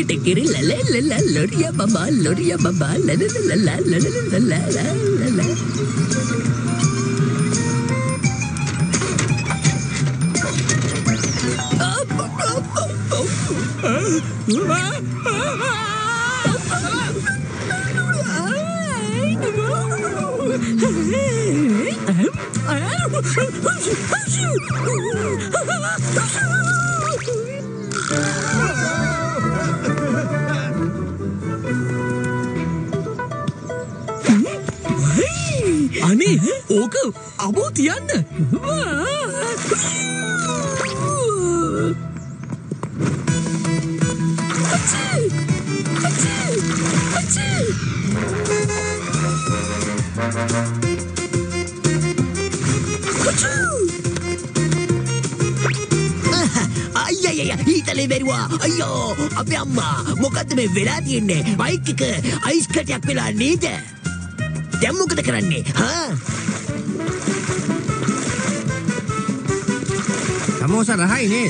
टिकिरी लले लला लोरिया बाबा लला लला අනේ ඕක අබෝ තියන්න ඊතලේ බැරිවා අයියෝ අපේ අම්මා මොකද්ද මේ වෙලා තියන්නේ බයික් එක අයිස් කටයක් වෙලා නේද දැන් මොකද කරන්නේ හා සමෝසා රහයි නේ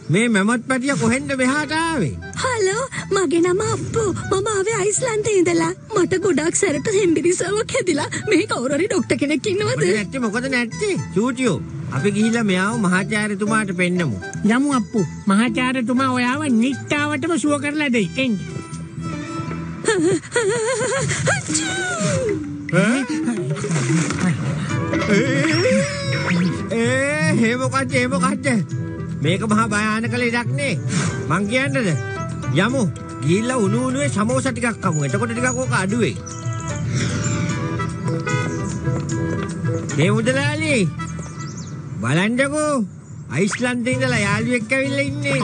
මේ මමත් පැටිය කොහෙන්ද මෙහාට ආවේ හලෝ මගේ නම අප්පු මම ආවේ අයිස්ලන්තේ ඉඳලා මට ගොඩක් සැරට හෙම්බිරිසාවක් හැදිලා මේ කවුරු හරි ડોක්ටර් කෙනෙක් ඉන්නවද නැත්තේ මොකද නැත්තේ චූටියෝ අපි ගිහිල්ලා මෙයාව මහාචාර්යතුමාට පෙන්නමු යමු අප්පු මහාචාර්යතුමා ඔයාව නිට්ටාවටම සුව කරලා දෙයි එන්න ඒ මොකද්ද මේක මහා භයානක ලෙඩක් නේ මං කියන්නද යමු ගිහිල්ලා උණු උණුවේ සමෝසා ටිකක් කමු එතකොට ටිකක් ඕක අඩු වෙයි මේ මුදලාලි බලන්නකෝ අයිස්ලන්තේ ඉඳලා යාළුවෙක් ඇවිල්ලා ඉන්නේ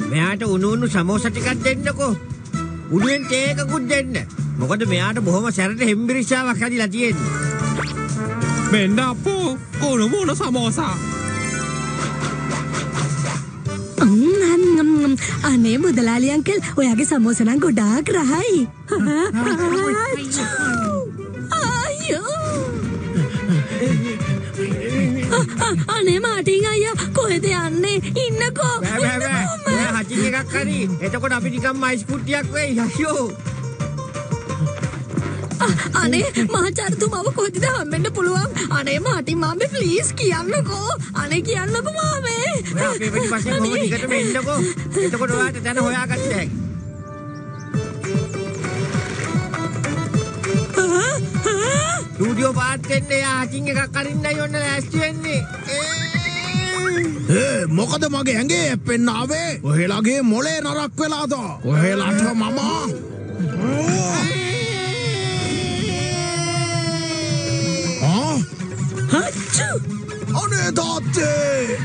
මෙයාට උණු උණු සමෝසා ටිකක් දෙන්නකෝ උණුවෙන් තේ එකකුත් දෙන්න මොකද මෙයාට බොහොම සැරට හෙම්බිරිස්සාවක් හැදිලා තියෙන්නේ මෙන්න අපෝ උණු සමෝසා අනේ මුදලාලි අංකල් ඔයාගේ සමෝසා නම් ගොඩාක් රහයි අනේ මාටින් අයියා කොහෙද යන්නේ ඉන්නකෝ බෑ හචින් එකක් හරි එතකොට අපි නිකම්ම අයිස් කුට්ටියක් වෙයි අයියෝ අනේ මහාචාර්යතුමාව කොහෙද හම්බෙන්න පුළුවන් අනේ මාටින් මාමේ ප්ලීස් කියන්නකෝ අනේ කියන්නකෝ මාමේ අපේ පිටිපස්සේ කොහොමද ටිකටම එන්නකෝ එතකොට ඔයාට දැන හොයාගන්න හැකියි ස්ටුඩියෝ පාත් වෙන්නේ යා හචින් එකක් අරින්නයි ඔන්න ලෑස්ති වෙන්නේ මොකද මගේ ඇඟේ එප්පෙන්න ආවේ ඔහෙලාගේ මොලේ නරක් වෙලාද ඔහෙලාට මම අනේ තාත්තේ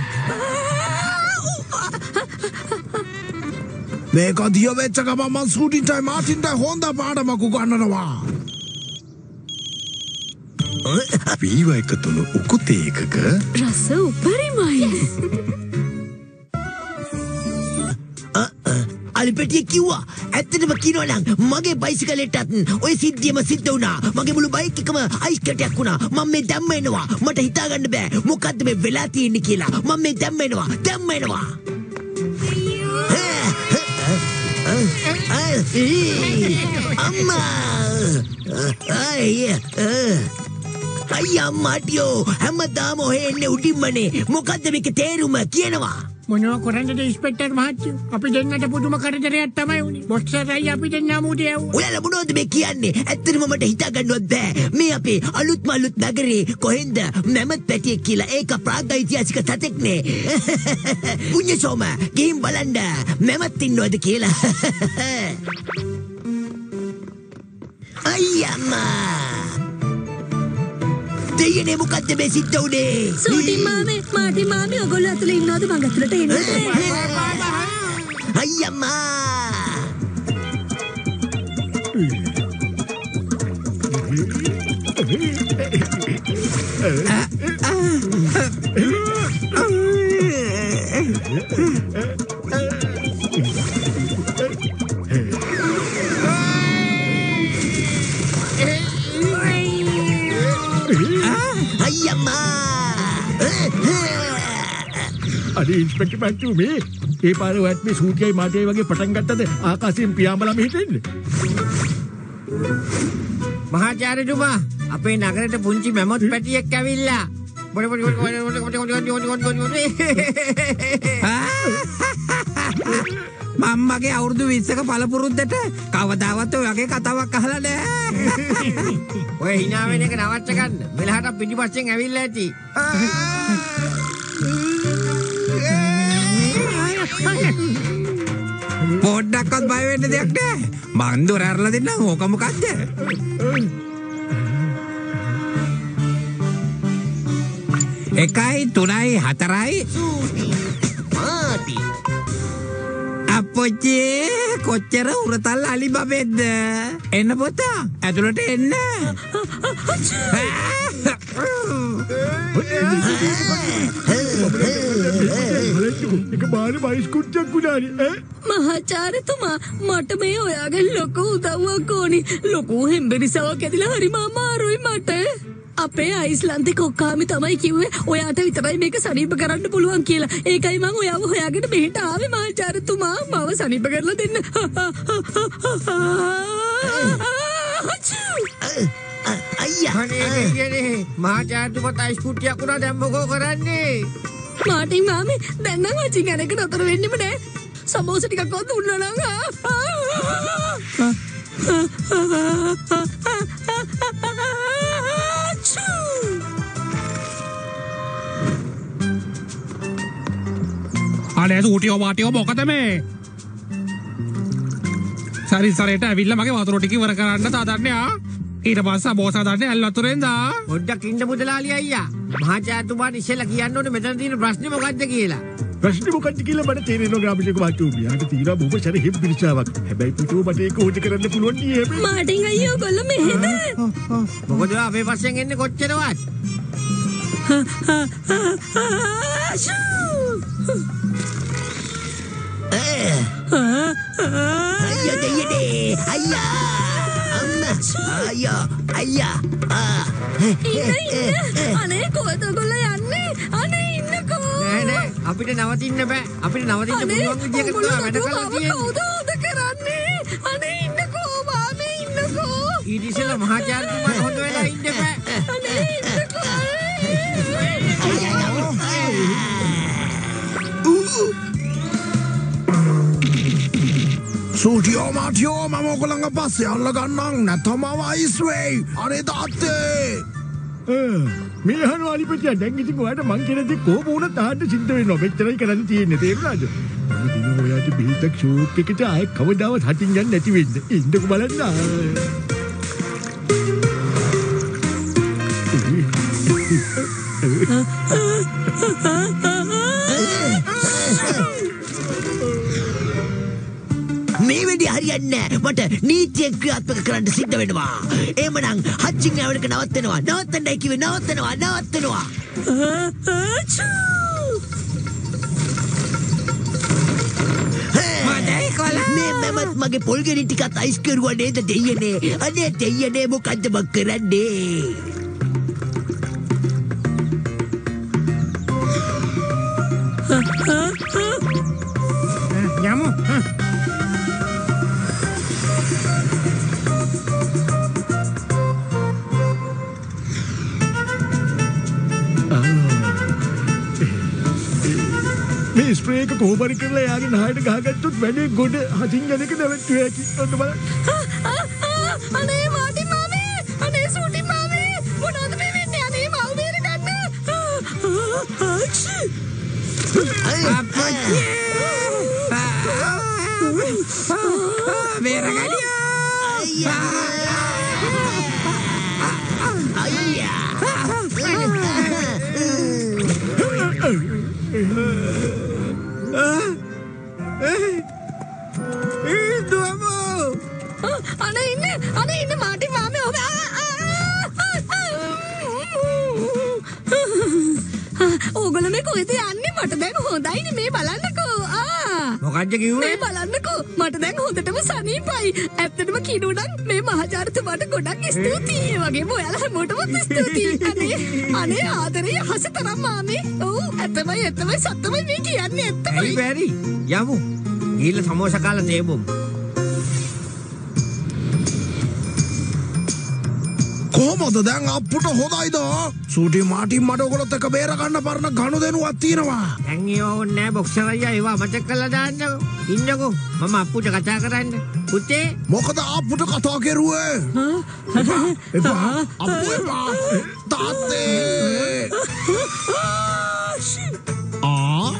මේක දිය වෙච්ච ගමන් මං ස්කූටින්ටයි මාටින්ටයි හොඳ පාඩමක් උගන්වනවා වීව එක තුළ උකුතේ එකක රස උපරිමයි අලිපෙටිය කිව්වා ඇත්තටම කියනවා නම් මගේ බයිසිකලෙටත් ඔය සිද්ධියම සිද්ධ වුණා මගේ මුළු බයික් එකම අයිස් කැටයක් වුණා මම මේ දැම්ම එනවා මට හිතා ගන්න බෑ මොකද්ද මේ වෙලා තියෙන්නේ කියලා මම මේ දැම්ම එනවා අම්මා අයියා මාටියෝ හැමදාම ඔහෙ එන්නේ උඩින්මනේ මොකද්ද මේකේ තේරුම කියනවා මොනවා කරන්නද ඉන්ස්පෙක්ටර් මහත්තයෝ අපි දෙන්නට පුදුම කරදරයක් තමයි උනේ බොක්සර්යි අපි දෙන්නා මුඩේ යවුවා ඔයාලා මොනවද මේ කියන්නේ ඇත්තටම මට හිතා ගන්නවත් බෑ මේ අපේ අලුත් නගරේ කොහෙන්ද මැමත් පැටියෙක් කියලා ඒක ප්‍රාග්ධෛතිහාසික සතෙක්නේ පුඤ්ඤසෝම ගිහින් බලන්න මැමත් ඉන්නවද කියලා අයියම්මා දෙයනේ මොකද්ද මේ සිද්ධ උනේ සූටි මාමේ මාටි මාමේ ඔයගොල්ලෝ ඇතුලේ ඉන්නවද මං ඇතුලට එන්නේ අයියම්මා අනේ ඉන්ස්පෙක්ටර් මහත්තයෝ මේ ඒ පාර ඔයත් මේ සූටියයි මාටේ වගේ පටන් ගත්තද ආකාශයෙන් පියාඹලා මෙහෙට එන්නේ? මහාචාර්යතුමා අපේ නගරයට පුංචි මැමොත් පැටියෙක් ඇවිල්ලා. මම්මගේ අවුරුදු 20ක පළපුරුද්දට කවදාවත් ඔය වගේ කතාවක් අහලා නෑ. ඔය hina වෙන එක නවත්ත ගන්න. මෙලහට පිටිපස්සෙන් ඇවිල්ලා ඇති. පොඩ්ඩක්වත් බය වෙන්න දෙයක් නෑ. මං දොර ඇරලා දෙන්නම්. ඕක මොකද්ද? 1 3 4 මාටි. අපොච්චේ කොච්චර උරතල් අලි බබෙක්ද? එන්න පුතා ඇතුළට එන්න. එක බාන බයිස්කුට්ටක් උඩානේ. මහාචාර්යතුමා මට මේ ඔයාගේ ලොකු උදව්වක් ඕනි. ලොකු හෙම්බිරිසාවක් ඇදිලා හරිම අමාරුයි මට. අපේ අයිස්ලන්තේ කොක්කාමි තමයි කිව්වේ ඔයාට විතරයි මේක සනීප කරන්න පුළුවන් කියලා. ඒකයි මම ඔයාව හොයාගෙන මෙහෙට ආවේ මහාචාර්යතුමා. මාව සනීප කරලා දෙන්න. අයියා. අනේ දෙයියනේ මහාචාර්යතුමාට අයිස්කුට්ටියක් උනා දැන් මොකෝ කරන්නේ? මාටින් මාමේ දැන් නම් අචින් යන එක නතර වෙන්නෙම නෑ. සමෝස ටිකක් වත් දුන්නා නම් අනේ සූටියෝ මාටියෝ මොකද මේ? සරිසරේට ඇවිල්ලා මගේ වතුර ටික ඉවර කරන්න තාදන්නේ ආ. ඊට පස්සේ බෝසා දාන්නේ ඇල් වතුරෙන් දා. පොඩ්ඩක් ඉන්න මුදලාලි අයියා. මහාචාර්යතුමාට ඉස්සෙල්ලා කියන්න ඕනේ මෙතන තියෙන ප්‍රශ්නේ මොකද්ද කියලා. ප්‍රශ්නේ මොකක්ද කියලා මට තේරෙනවා ග්‍රාමසේවක මහත්තයෝ. යාට තියෙනවා බොහොම සැර හෙම්බිරිසාවක්. හැබැයි පුතෝ මට ඒක හොද කරන්න පුළුවන් නෑ හැබැයි. මාටින් අයියෝ ඔයගොල්ලෝ මෙහෙද? මොකද අපේ පස්සෙන් එන්නේ කොච්චරවත්? අයියා දෙයියනේ. අයියා. අයියා. අනේ කොහෙද ඔයගොල්ලෝ යන්නේ? අනේ ඉන්නකෝ. නෑ අපිට නවතින්න බෑ. අපිට නවතින්න පුළුවන් විදියකට තමයි වැඩ කරලා තියෙන්නේ. කවුද කරන්නේ? අනේ ඉන්නකෝ මාමේ ඉන්නකෝ. ඊට ඉස්සෙල්ලා මහාචාර්යතුමාට හොඳ වෙලා ඉන්න බෑ. අනේ ඉන්නකෝ. සූටියෝ මාටියෝ මම ඔයගොල්ලන්ව පස්සේ අල්ලගන්නම් නැත්නම් අයිස් වෙයි. අනේ තාත්තේ. මේ අහනවා අලිපතියා දැන් ඉතින් ඔයාලට මං කියන දේ කොහොම වුණත් අහන්න සිද්ධ වෙනවා. මෙච්චරයි කරන්න තියෙන්නේ. තේරුණාද? මම දින ඔයාට බිහිතක් ෂෝක් එකට ආයෙ කවදාවත් හටින් යන්නේ නැති වෙන්න. ඉන්නකෝ බලන්න. මේ වැඩි හරියන්නේ නැහැ. මට නීතිය ක්‍රියාත්මක කරන්න සිද්ධ වෙනවා. එහෙමනම් හච්චින් ඇවලක නවත්තනවා. නවත්තන්නයි කිව්වේ නවත්තනවා. මේ මමත් මගේ පොල්ගෙඩි ටිකත් අයිස් කරුවා නේද දෙයියනේ. අනේ දෙයියනේ මොකද්ද මං කරන්නේ? යමු. මේ ස්ප්‍රේ එක කොහොමරි කරලා යාගේ නහයට ගහගත්තොත් වැඩේ ගොඩ හදින් යන එක නැවතුවේ ඇති. ඔන්න බලන්න. අනේ මාටින් මාමේ. අනේ සූටි මාමේ. මොනවද මේ වෙන්නේ? අනේ මව බේර ගන්න. අනේ ඉන්න මාටින් මාමේ ඔබ ඕගොල්ලෝ මේ කොහෙද යන්නේ? මට දැන් හොඳයිනේ මේ බලන්නකෝ. මොකද්ද කිව්වේ? මේ බලන්නකෝ. මට දැන් හොඳටම සනීපයි. ඇත්තටම කිනුනම් මේ මහජාතතුමාට ගොඩක් ස්තුතියි. ඒ වගේම ඔයාලා හැමෝටම ස්තුතියි. අනේ ආදරේ හසතරම් මාමේ. ඔව් ඇත්තමයි සත්තමයි මේ කියන්නේ ඇත්තමයි. ඇයි බැරි? යමු. ගිහිල්ලා සමෝසා කාලා තේමුම්. කොහොමද දැන් අප්පුට හොඳයිද? සූටි මාටින් මට ඔයගොල්ලොත් එක බේර ගන්න පරණ ගනුදෙනුවක් තියෙනවා. දැන් ඒ ඕනේ නෑ බොක්සර් අයියා ඒව අමතක කරලා දාන්නකෝ. ඉන්නකෝ මම අප්පුට කතා කරන්න. පුතේ මොකද අප්පුට කතා කෙරුවේ? එපා අප්පු එපා තාත්තේ ආ